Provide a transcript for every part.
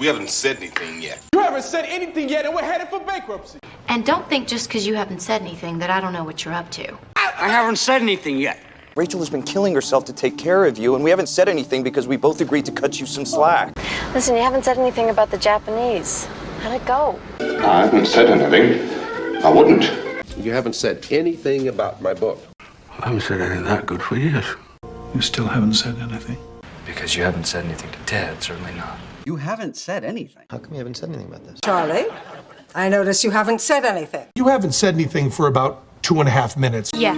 We haven't said anything yet. You haven't said anything yet, and we're headed for bankruptcy. And don't think just because you haven't said anything that I don't know what you're up to. I haven't said anything yet. Rachel has been killing herself to take care of you, and we haven't said anything because we both agreed to cut you some slack. Listen, you haven't said anything about the Japanese. How'd it go? I haven't said anything. I wouldn't. You haven't said anything about my book. I haven't said anything that good for years. You still haven't said anything? Because you haven't said anything to Ted, certainly not. You haven't said anything. How come you haven't said anything about this? Charlie, I notice you haven't said anything. You haven't said anything for about 2.5 minutes. Yeah.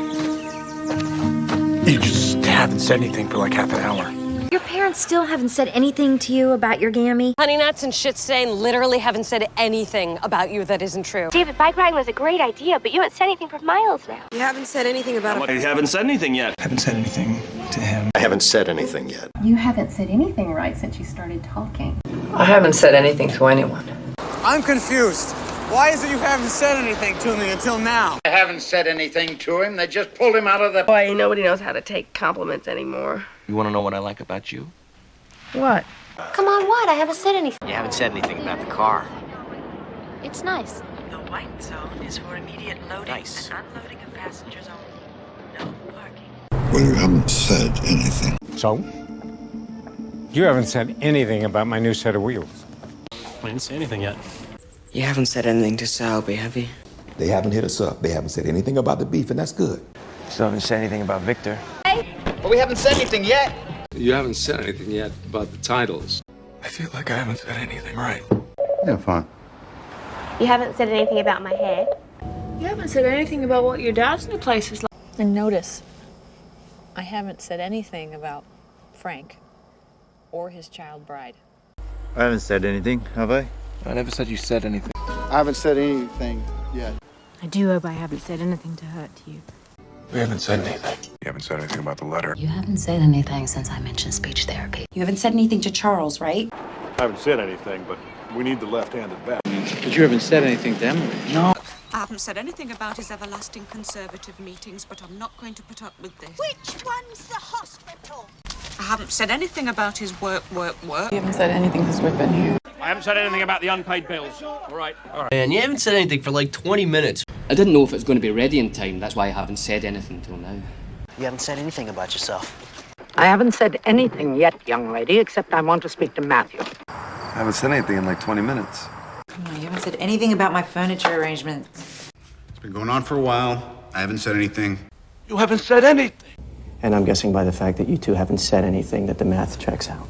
You just haven't said anything for like half an hour. Your parents still haven't said anything to you about your gammy? Honey Nuts and Shit Stain literally haven't said anything about you that isn't true. David, bike riding was a great idea, but you haven't said anything for miles now. You haven't said anything about You haven't said anything yet. I haven't said anything to him. I haven't said anything yet. You haven't said anything right since you started talking. I haven't said anything to anyone. I'm confused. Why is it you haven't said anything to me until now? I haven't said anything to him. They just pulled him out of the... Boy, nobody knows how to take compliments anymore. You want to know what I like about you? What? Come on, what? I haven't said anything. You haven't said anything about the car. It's nice. The white zone is for immediate loading Nice. and unloading of passengers only. No parking. Well, you haven't said anything. So? You haven't said anything about my new set of wheels. I didn't say anything yet. You haven't said anything to Selby, have you? They haven't hit us up. They haven't said anything about the beef, and that's good. Still haven't said anything about Victor. But we haven't said anything yet. You haven't said anything yet about the titles. I feel like I haven't said anything right. Yeah, fine. You haven't said anything about my hair? You haven't said anything about what your dad's new place is like. And notice, I haven't said anything about Frank or his child bride. I haven't said anything, have I? I never said you said anything. I haven't said anything yet. I do hope I haven't said anything to hurt you. We haven't said anything. You haven't said anything about the letter. You haven't said anything since I mentioned speech therapy. You haven't said anything to Charles, right? I haven't said anything, but we need the left-handed bat. But you haven't said anything to Emily. No. I haven't said anything about his everlasting conservative meetings, but I'm not going to put up with this. Which one's the hospital? I haven't said anything about his work. You haven't said anything since we've been here. I haven't said anything about the unpaid bills. All right. And you haven't said anything for like 20 minutes. I didn't know if it was going to be ready in time. That's why I haven't said anything till now. You haven't said anything about yourself. I haven't said anything yet, young lady, except I want to speak to Matthew. I haven't said anything in like 20 minutes. Come on, you haven't said anything about my furniture arrangements. It's been going on for a while. I haven't said anything. You haven't said anything. And I'm guessing by the fact that you two haven't said anything that the math checks out.